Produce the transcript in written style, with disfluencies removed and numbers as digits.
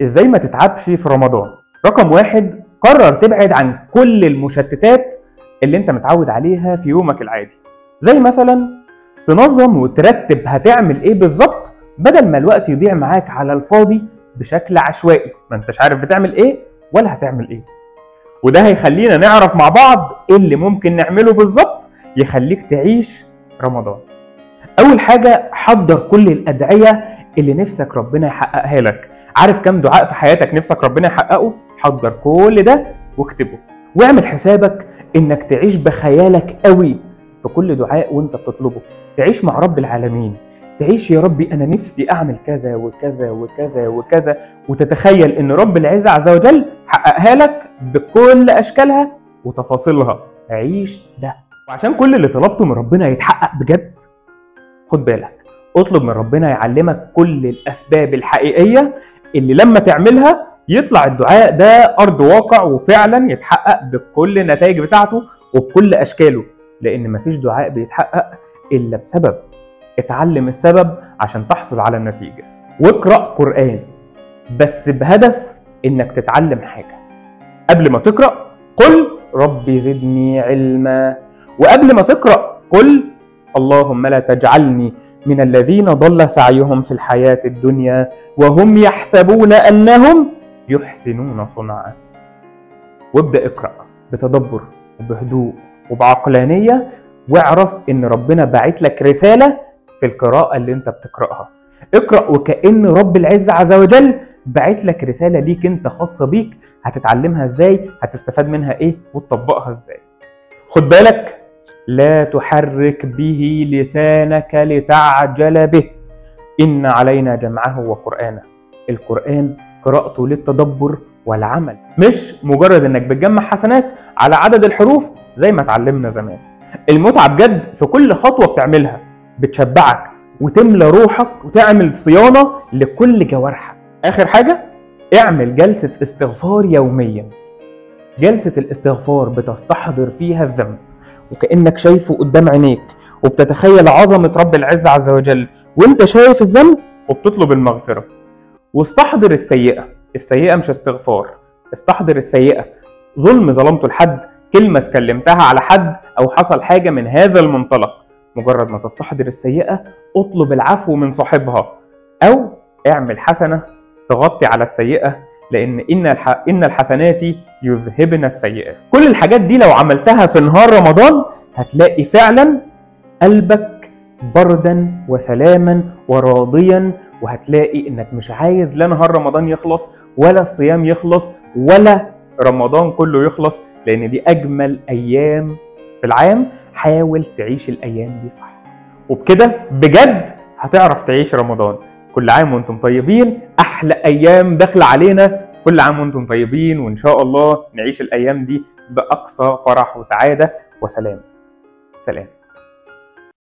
ازاي ما تتعبش في رمضان؟ رقم واحد، قرر تبعد عن كل المشتتات اللي انت متعود عليها في يومك العادي. زي مثلا تنظم وترتب هتعمل ايه بالظبط، بدل ما الوقت يضيع معاك على الفاضي بشكل عشوائي، ما انتش عارف بتعمل ايه ولا هتعمل ايه. وده هيخلينا نعرف مع بعض ايه اللي ممكن نعمله بالظبط يخليك تعيش رمضان. اول حاجة، حضر كل الادعية اللي نفسك ربنا يحققها لك. عارف كم دعاء في حياتك نفسك ربنا يحققه؟ حضر كل ده واكتبه، واعمل حسابك انك تعيش بخيالك قوي في كل دعاء وانت بتطلبه. تعيش مع رب العالمين، تعيش يا ربي انا نفسي اعمل كذا وكذا وكذا وكذا، وتتخيل ان رب العزة عز وجل حققها لك بكل اشكالها وتفاصيلها. عيش ده. وعشان كل اللي طلبته من ربنا يتحقق بجد، خد بالك، اطلب من ربنا يعلمك كل الاسباب الحقيقية اللي لما تعملها يطلع الدعاء ده ارض واقع وفعلا يتحقق بكل النتائج بتاعته وبكل اشكاله، لان مفيش دعاء بيتحقق الا بسبب. اتعلم السبب عشان تحصل على النتيجة. واقرأ قرآن بس بهدف انك تتعلم حاجة. قبل ما تقرأ قل ربي زدني علما، وقبل ما تقرأ قل اللهم لا تجعلني من الذين ضل سعيهم في الحياة الدنيا وهم يحسبون أنهم يحسنون صنعا. وابدأ اقرأ بتدبر وبهدوء وبعقلانية، واعرف ان ربنا باعت لك رسالة في القراءة اللي انت بتقرأها. اقرأ وكأن رب العزة عز وجل باعت لك رسالة ليك انت خاصة بيك، هتتعلمها ازاي، هتستفاد منها ايه، وتطبقها ازاي. خد بالك، لا تحرك به لسانك لتعجل به، إن علينا جمعه وقرآنه. القرآن قراءته للتدبر والعمل، مش مجرد انك بتجمع حسنات على عدد الحروف زي ما اتعلمنا زمان. المتعة بجد في كل خطوة بتعملها، بتشبعك وتملى روحك وتعمل صيانة لكل جوارحك. آخر حاجة، اعمل جلسة استغفار يوميا. جلسة الاستغفار بتستحضر فيها الذنب وكأنك شايفه قدام عينيك، وبتتخيل عظمة رب العزة عز وجل وانت شايف الذنب وبتطلب المغفرة. واستحضر السيئة. السيئة مش استغفار، استحضر السيئة. ظلم ظلمته لحد، كلمة اتكلمتها على حد، او حصل حاجة من هذا المنطلق. مجرد ما تستحضر السيئة اطلب العفو من صاحبها، او اعمل حسنة تغطي على السيئة، لان ان الحسنات يذهبن السيئات. كل الحاجات دي لو عملتها في نهار رمضان هتلاقي فعلا قلبك بردا وسلاما وراضيا، وهتلاقي انك مش عايز لا نهار رمضان يخلص ولا الصيام يخلص ولا رمضان كله يخلص، لان دي اجمل ايام في العام. حاول تعيش الايام دي صح، وبكده بجد هتعرف تعيش رمضان. كل عام وانتم طيبين، احلى ايام داخله علينا. كل عام وانتم طيبين، وان شاء الله نعيش الايام دي باقصى فرح وسعاده وسلام. سلام.